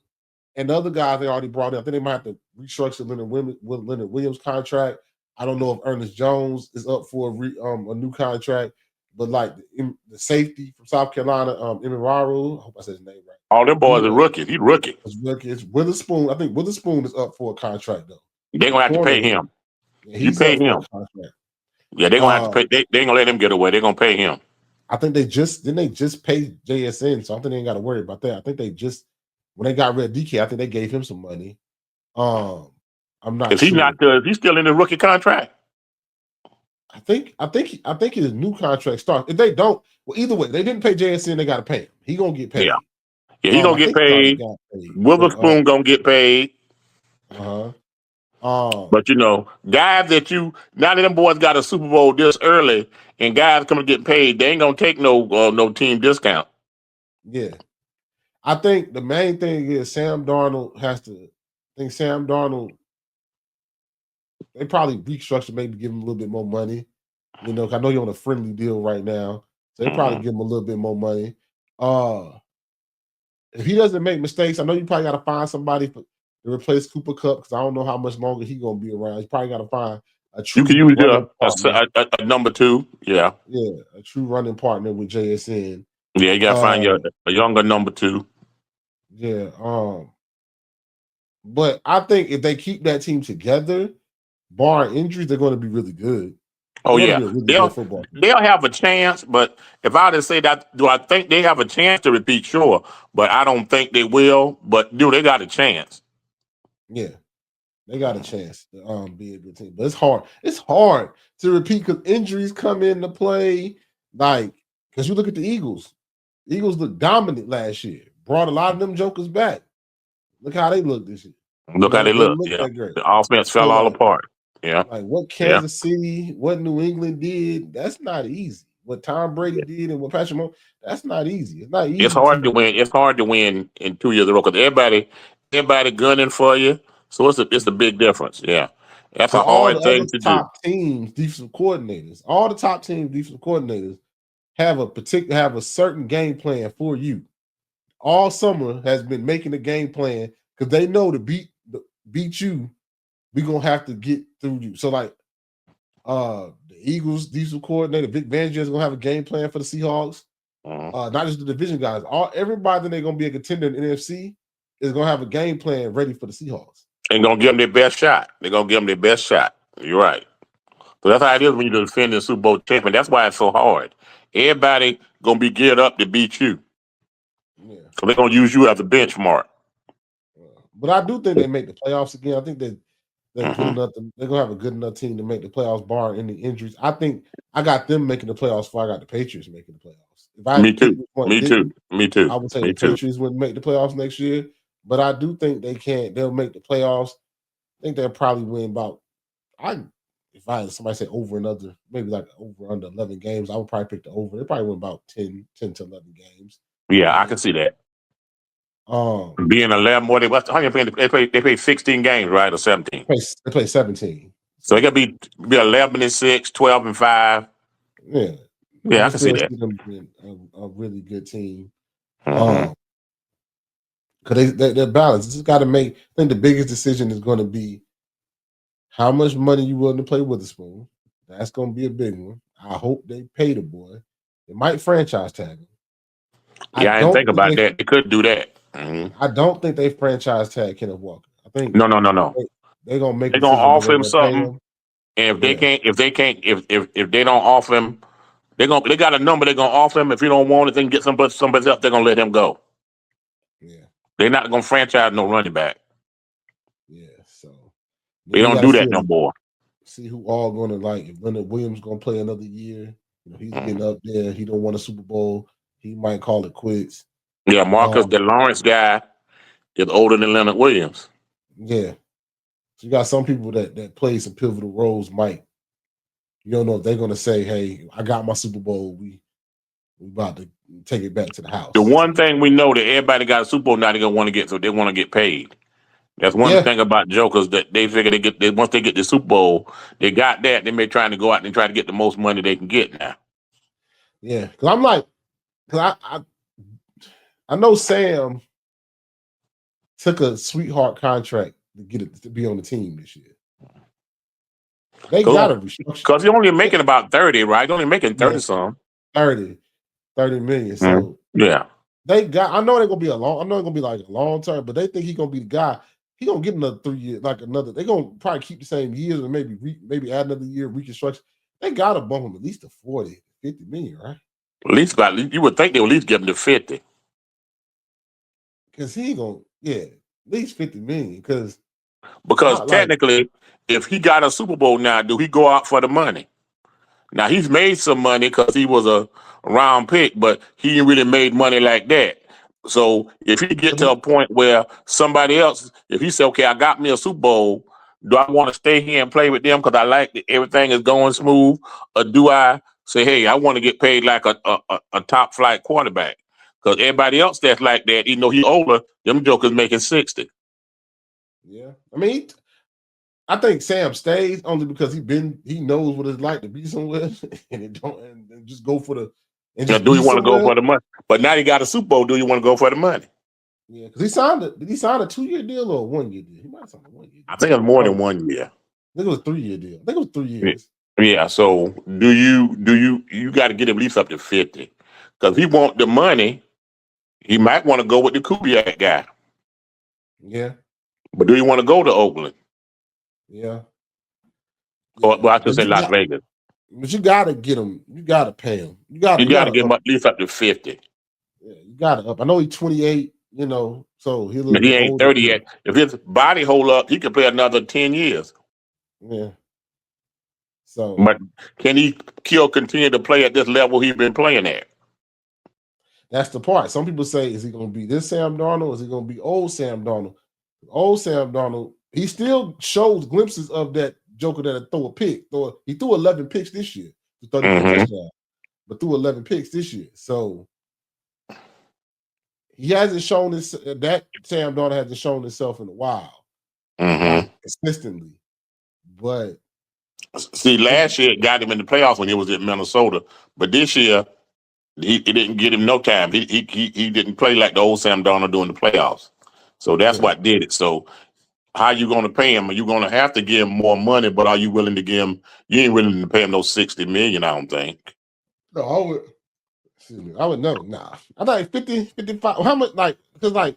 And the other guys they already brought in, I think they might have to restructure Leonard Williams' contract. I don't know if Ernest Jones is up for a new contract, but like the safety from South Carolina, Emiraro, I hope I said his name right. All them He boys are rookies. He's rookie. it's Witherspoon. I think Witherspoon is up for a contract though. They gonna have to Corner, pay him. yeah, You he's pay up for him. a contract. Yeah, they gonna have to Uh, pay. They ain't gonna let him get away. They gonna pay him. I think they just paid JSN, so I think they ain't got to worry about that. I think they just when they got rid of DK, I think they gave him some money. I'm not Is he sure. not? Is he still in the rookie contract? I think his new contract starts. If they don't, well, either way, they didn't pay JSN. They got to pay him. He gonna get Yeah. paid. Yeah, he gonna I get think he already paid. got paid, but Witherspoon gonna get paid. uh huh. But guys that now that them boys got a Super Bowl this early, and guys coming to get paid, they ain't gonna take no team discount. Yeah. I think the main thing is Sam Darnold has to. I think Sam Darnold. They probably restructure, maybe give him a little bit more money. I know you're on a friendly deal right now, so they probably Mm-hmm. give him a little bit more money. If he doesn't make mistakes, I know you probably got to find somebody to replace Cooper Cup because I don't know how much longer he's gonna be around. You probably got to find a You can true use running partner. a number two. Yeah, Yeah, a true running partner with JSN. yeah. You gotta find a younger number two. Yeah. But I think if they keep that team together, barring injuries, they're going to be really good. Oh They're going to yeah, be a really good they'll football team. they'll have a chance. But if I were to say that, do I think they have a chance to repeat? Sure, but I don't think they will. But they got a chance. Yeah, they got a chance to be a good team. But it's hard. It's hard to repeat because injuries come into play. Like, because you look at the Eagles. The Eagles looked dominant last year. Brought a lot of them jokers back. Look how they look this year. Look how they They look. look Yeah, that great. the offense So fell all apart. Yeah, like what yeah. Kansas City, what New England did, that's not easy. What Tom Brady did and what Patrick Mahomes, that's not easy. It's not It's easy hard to to win. It's hard to win in 2 years in a row because everybody gunning for you. So it's a big difference. Yeah, that's so a all the hard other thing to do. top teams, defensive coordinators, all the top teams, defensive coordinators have a certain game plan for you. All summer has been making a game plan because they know to beat you, we're gonna have to get through you. So like the Eagles defensive coordinator Vic Fangio is gonna have a game plan for the Seahawks. Mhm. Not just the division guys, everybody they're gonna be a contender in the NFC is gonna have a game plan ready for the Seahawks. Ain't gonna give them their best shot. They're gonna give them their best shot. You're right. So that's how it is when you're defending the Super Bowl champion. That's why it's so hard. Everybody gonna be geared up to beat you. Yeah. So they're gonna use you as a benchmark. But I do think they make the playoffs again. I think they're good Hmm. enough. They're gonna have a good enough team to make the playoffs, bar any injuries. I think I got them making the playoffs before I got the Patriots making the playoffs. If I had Me to pick too. which one Me too. didn't, Me too. I would say Me the too. Patriots wouldn't make the playoffs next year. But I do think they can. They'll make the playoffs. I think they'll probably win about. I if I had somebody say over another, maybe like over under 11 games, I would probably pick the over. They probably win about 10 to 11 games. Yeah, I Uh, can see that. um, Being 11 more, how many they play 16 games, right? Or 17. they play 17. So it So could be 11 and 6, 12 and 5. yeah, I Yeah, I can can see still that. see them being a really good team. Hmm. Um, because they're balanced. Just got to make. I think the biggest decision is going to be how much money you willing to play Witherspoon. That's going to be a big one. I hope they pay the boy. They might franchise tag him. I Yeah, I didn't don't think think about they. that. They could do that. Hmm. I don't think they franchise tag Kenneth Walker. I think No, no, no, no. they, they're gonna make a They're gonna decision where offer they're him gonna pay something, him. and Yeah, if they don't offer him, they got a number they're gonna offer him. If you don't want it, they can get somebody else. They're gonna let him go. yeah, They're not gonna franchise no running back. yeah. So They then you don't got to do that no more. see who all gonna like. If Leonard Williams gonna play another year, he's getting Mhm. up there. He don't want a Super Bowl. He might call it quits. Yeah, Marcus, Um, the Lawrence guy, is older than Leonard Williams. yeah. So you got some people that play some pivotal roles. Might you don't know if they're gonna say, "Hey, I got my Super Bowl. We about to take it back to the The house." one So thing we know that everybody got a Super Bowl now they're gonna want to get, so they want to get paid. That's one yeah, thing about jokers that they figure once they get the Super Bowl, they got that. They may trying to go out and try to get the most money they can get now. yeah. Because I'm like, because I know Sam took a sweetheart contract to get it to be on the team this year. They got to restructure. Because he's only making about 30, right? He's only making 30 Yeah, some. 30, 30 million. So Yeah. they got. I know they're gonna be a long. I know it's gonna be like a long term, but they think he's gonna be the guy. He gonna get another 3 years, like another. They're gonna probably keep the same years, and maybe add another year reconstruction. They gotta bump him at least to 40, 50 million, right? At least about, you would think they would at least give him to 50. Because he gonna, yeah, at least 50 million. Because Because I like, technically, if he got a Super Bowl now, do he go out for the money? Now he's made some money because he was a round pick, but he ain't really made money like that. So if he get to a point where somebody else, if he say, "Okay, I got me a Super Bowl," do I want to stay here and play with them because I like that everything is going smooth, or do I say, "Hey, I want to get paid like a top flight quarterback"? Because everybody else that's like that, even though he's older, them jokers making 60. yeah. I mean, I think Sam stays only because he knows what it's like to be somewhere and it don't and just go for the and Now, just do be you want to go somewhere. for the money? But now he got a Super Bowl. Do you want to go for the money? Yeah, because he signed it. Did he sign a 2 year deal or a 1 year deal? He might have signed a 1 year I deal. think it's more than 1 year. I think it was a 3 year deal. I think it was 3 years. Yeah. So do you got to get at least up to 50? Because he want the money, he might want to go with the Kubiak guy. Yeah, But do you want to go to Oakland? yeah, Or yeah. well, I should say Las Vegas. But you gotta get him. You gotta pay him. You You got to gotta get him up. at least up to 50. Yeah, you gotta up. I know he's 28. So he's a little But he bit ain't older. 30 yet. If his body hold up, he could play another 10 years. Yeah. So But can he continue to play at this level he's been playing at? that's the part. Some people say, is he gonna be this Sam Darnold? Is he gonna be old Sam Darnold? Old Sam Darnold, he still shows glimpses of that Joker that throw a pick. He threw 11 picks this year to 34 Mm-hmm. touchdowns, but threw 11 picks this year. So he hasn't shown this that Sam Darnold hasn't shown himself in a while, Mm-hmm. like consistently. But See, last year it got him in the playoffs when he was at Minnesota. But this year, he didn't get him no time. He didn't play like the old Sam Darnold during the playoffs. So that's yeah, what did it. So how you going to pay him? Are you going to have to give him more money? But are you willing to give him? You ain't willing to pay him no 60 million. I don't think. no, I would. Excuse me, I would know. Nah, I think 50, 55. How much? Like, because like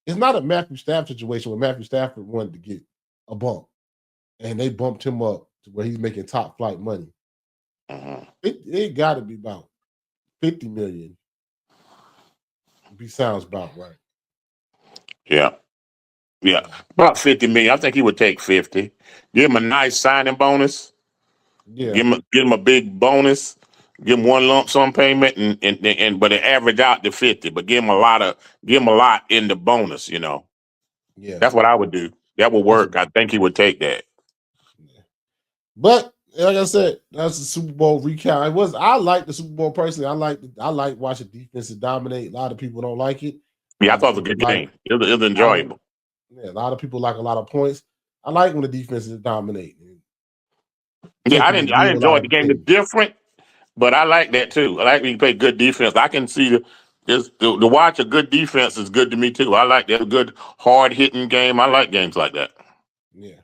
it's not a Matthew Stafford situation where Matthew Stafford wanted to get a bump and they bumped him up to where he's making top flight money. Uh-huh. It got to be about 50 million. Be sounds about right. Yeah, yeah, Yeah, about 50 million. I think he would take 50. Give him a nice signing bonus. yeah, Give him a big bonus. Give him one lump sum payment, and but it average out to 50. But give him a lot in the bonus. yeah, That's what I would do. That would that's a work. I think he would take that. yeah. But like I said, that's the Super Bowl recap. It was I like the Super Bowl personally. I like watching defenses dominate. A lot of people don't like it. A Yeah, I lot of thought it was a people good like game. It was a lot of enjoyable. yeah, a lot of people like a lot of points. I like when the defenses dominate and Yeah, taking and I do a lot enjoyed of the game. It's things. different, but I like that too. I like when you play good defense. I can see to watch a good defense is good to me too. I like that. A good hard hitting game. I like games like that. Yeah.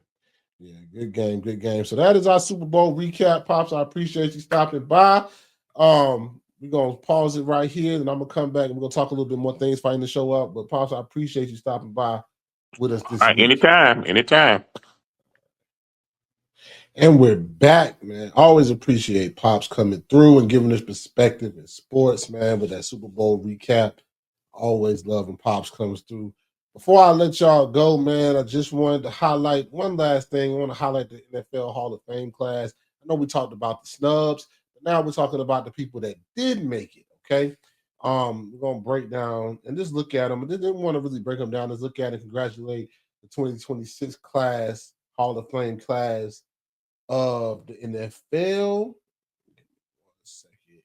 Yeah, good game, good game. So that is our Super Bowl recap, Pops. I appreciate you stopping by. We're gonna pause it right here, and I'm gonna come back and we're gonna talk a little bit more things fighting the show up. But Pops, I appreciate you stopping by with us All this right, week. anytime, anytime. And we're back, man. Always appreciate Pops coming through and giving us perspective in sports, man, with that Super Bowl recap. Always love when Pops comes through. Before I let y'all go, man, I just wanted to highlight one last thing. I want to highlight the NFL Hall of Fame class. I know we talked about the snubs, but now we're talking about the people that did make it. Okay. We're gonna break down and just look at them. I didn't want to really break them down. Let's look at and congratulate the 2026 class, Hall of Fame class of the NFL. One second.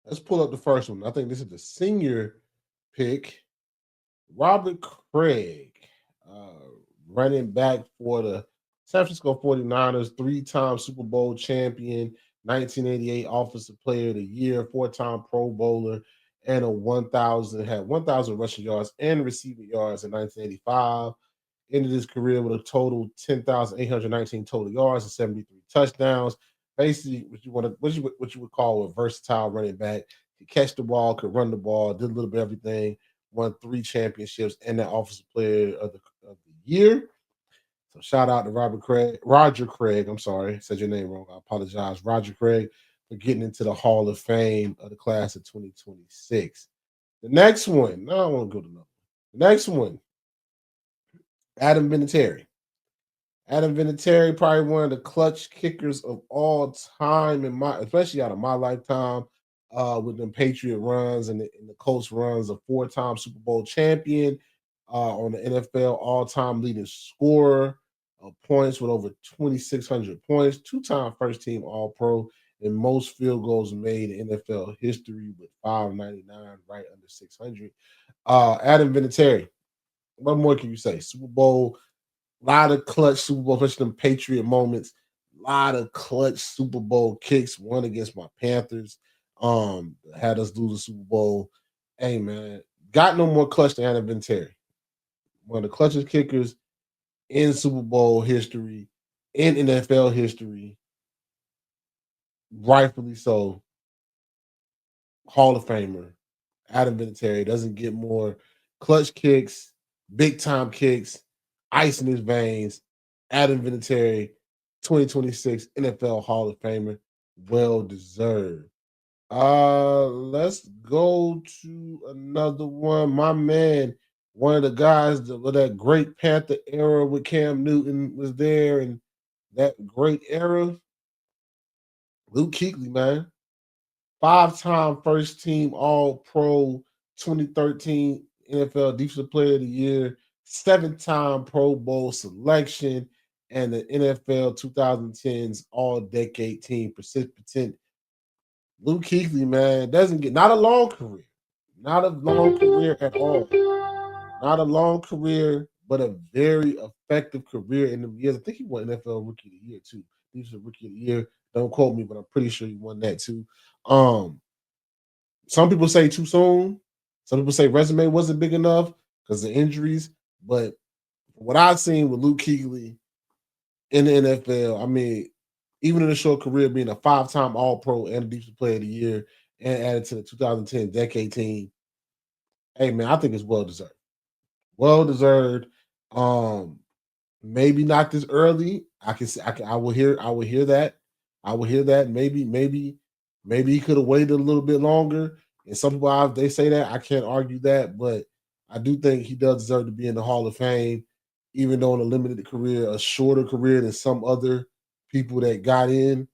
Let's pull up the first one. I think this is the senior pick. Robert Craig, uh, running back for the San Francisco 49ers, three-time Super Bowl champion, 1988 Offensive Player of the Year, four-time Pro Bowler, and 1,000 rushing yards and receiving yards in 1985. Ended his career with a total 10,819 total yards and 73 touchdowns. Basically, what you would call a versatile running back. He catch the ball, could run the ball, did a little bit of everything. Won 3 championships and that Offensive Player of the Year. So shout out to Roger Craig. I'm sorry, said your name wrong. I apologize, Roger Craig, for getting into the Hall of Fame of the class of 2026. The next one, no, I want to go to another. The next one, Adam Vinatieri. Adam Vinatieri, probably one of the clutch kickers of all time especially out of my lifetime, with them Patriot runs and the Colts runs. A 4-time Super Bowl champion, on the NFL all-time leading scorer of points with over 2,600 points. 2-time first-team All-Pro and most field goals made in NFL history with 599, right under 600. Adam Vinatieri. What more can you say? Super Bowl. A lot of clutch Super Bowl, especially them Patriot moments. A lot of clutch Super Bowl kicks. One against my Panthers. Had us lose the Super Bowl. Hey man, got no more clutch than Adam Vinatieri. One of the clutchest kickers in Super Bowl history, in NFL history. Rightfully so. Hall of Famer. Adam Vinatieri doesn't get more clutch kicks, big time kicks, ice in his veins. Adam Vinatieri, 2026 NFL Hall of Famer, well deserved. Let's go to another one. My man, one of the guys that great Panther era with Cam Newton was there, and that great era, Luke Kuechly, man. 5-time first team All Pro, 2013 NFL Defensive Player of the Year, 7-time Pro Bowl selection, and the NFL 2010s All Decade Team participant. Luke Kuechly, man, doesn't get not a long career, not a long career at all, not a long career, but a very effective career in the years. I think he won NFL Rookie of the Year too. He was a Rookie of the Year. Don't quote me, but I'm pretty sure he won that too. Um, some people say too soon. Some people say resume wasn't big enough because of injuries. But what I've seen with Luke Kuechly in the NFL, I mean, even in a short career, being a 5-time All Pro and a Defensive Player of the Year and added to the 2010 decade team, hey man, I think it's well deserved. Well deserved. Um, Maybe not this early. I will hear that. I will hear that. Maybe he could have waited a little bit longer. And some people they say that. I can't argue that, but I do think he does deserve to be in the Hall of Fame, even though in a limited career, a shorter career than some other people that got in.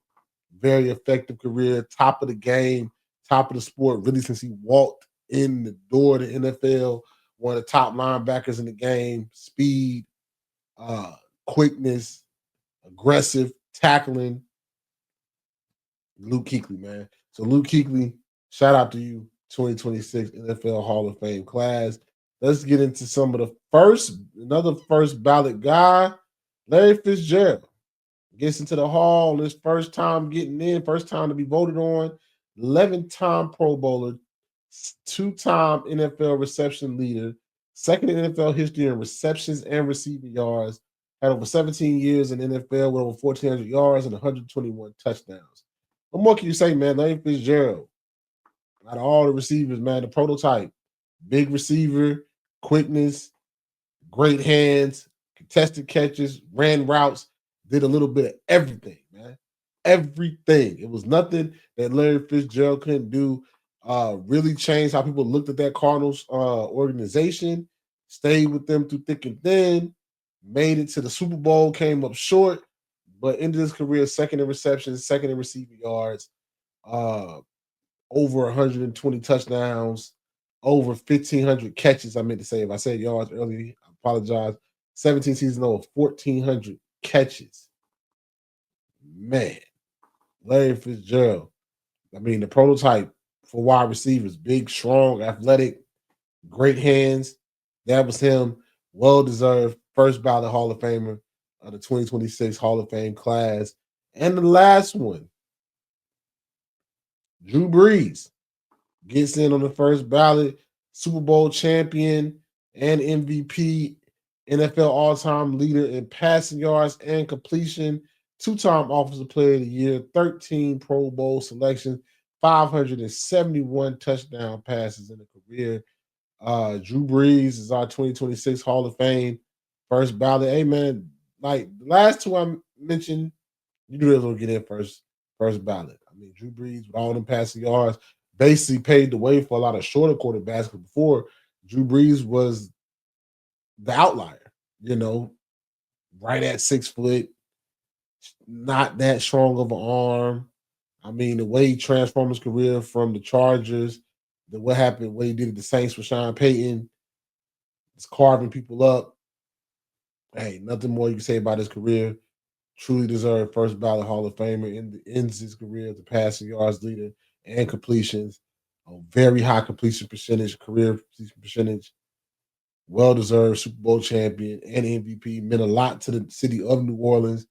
Very effective career, top of the game, top of the sport, really since he walked in the door of the NFL. One of the top linebackers in the game, speed, uh, quickness, aggressive tackling. Luke Kuechly, man. So Luke Kuechly, shout out to you, 2026 NFL Hall of Fame class. Let's get into some of another first ballot guy, Larry Fitzgerald. Gets into the hall, his first time getting in, first time to be voted on, 11-time Pro Bowler, 2-time NFL reception leader, second in NFL history in receptions and receiving yards, had over 17 years in NFL with over 1,400 yards and 121 touchdowns. What more can you say, man? Larry Fitzgerald, out of all the receivers, man, the prototype, big receiver, quickness, great hands, contested catches, ran routes, did a little bit of everything, man. Everything. It was nothing that Larry Fitzgerald couldn't do. Really changed how people looked at that Cardinals organization, stayed with them through thick and thin, made it to the Super Bowl, came up short, but ended his career second in receptions, second in receiving yards, uh, over 120 touchdowns, over 1,500 catches. I meant to say, if I said yards earlier, I apologize. 17 seasons, over 1,400 catches. Man, Larry Fitzgerald. I mean, the prototype for wide receivers, big, strong, athletic, great hands. That was him. Well deserved. First ballot Hall of Famer of the 2026 Hall of Fame class. And the last one, Drew Brees. gets in on the first ballot, Super Bowl champion and MVP, NFL all-time leader in passing yards and completion, two-time Offensive Player of the Year, 13 Pro Bowl selections, 571 touchdown passes in a career. Drew Brees is our 2026 Hall of Fame first ballot. Hey man, like the last two I mentioned, you knew they was gonna get in first ballot. I mean, Drew Brees with all them passing yards basically paved the way for a lot of shorter quarterbacks. Before Drew Brees was the outlier, right at 6 foot, not that strong of an arm. I mean, the way he transformed his career from the Chargers, what happened, what he did at the Saints with Sean Payton, is carving people up. Hey, nothing more you can say about his career. Truly deserved first ballot Hall of Famer. Ends his career as a passing yards leader and completions. A very high completion percentage, career completion percentage. Well deserved Super Bowl champion and MVP. Meant a lot to the city of New Orleans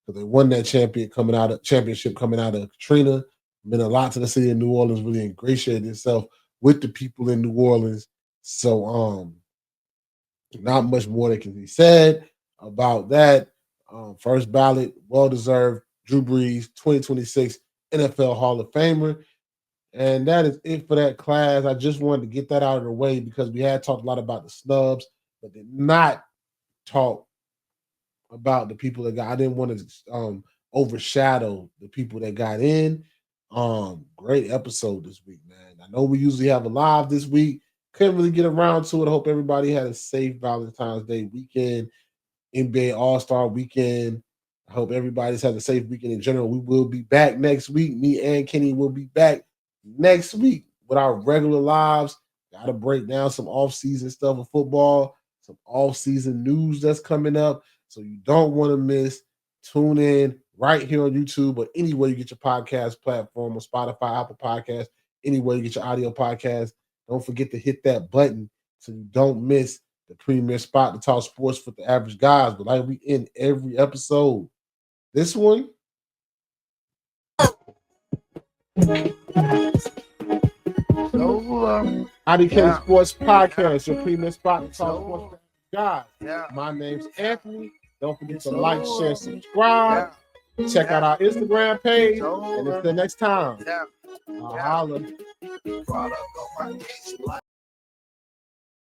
because they won that championship coming out of Katrina. Meant a lot to the city of New Orleans. Really ingratiated itself with the people in New Orleans. So not much more that can be said about that. First ballot, well deserved. Drew Brees, 2026 NFL Hall of Famer. And that is it for that class. I just wanted to get that out of the way because we had talked a lot about the snubs, but did not talk about the people that got. I didn't want to overshadow the people that got in. Great episode this week, man. I know we usually have a live this week. Couldn't really get around to it. I hope everybody had a safe Valentine's Day weekend, NBA All-Star weekend. I hope everybody's had a safe weekend in general. We will be back next week. Me and Kenny will be back next week with our regular lives. Got to break down some off-season stuff of football, some off-season news that's coming up. So you don't want to miss. Tune in right here on YouTube or anywhere you get your podcast platform, or Spotify, Apple Podcasts, anywhere you get your audio podcast. Don't forget to hit that button so you don't miss the premier spot to talk sports with the average guys. But like we end every episode, this one, IDK Sports Podcast, your premier spot to talk sports with the average guys. My name's Anthony. Don't forget to like, share, subscribe. Check out our Instagram page. And until next time, I'll holla.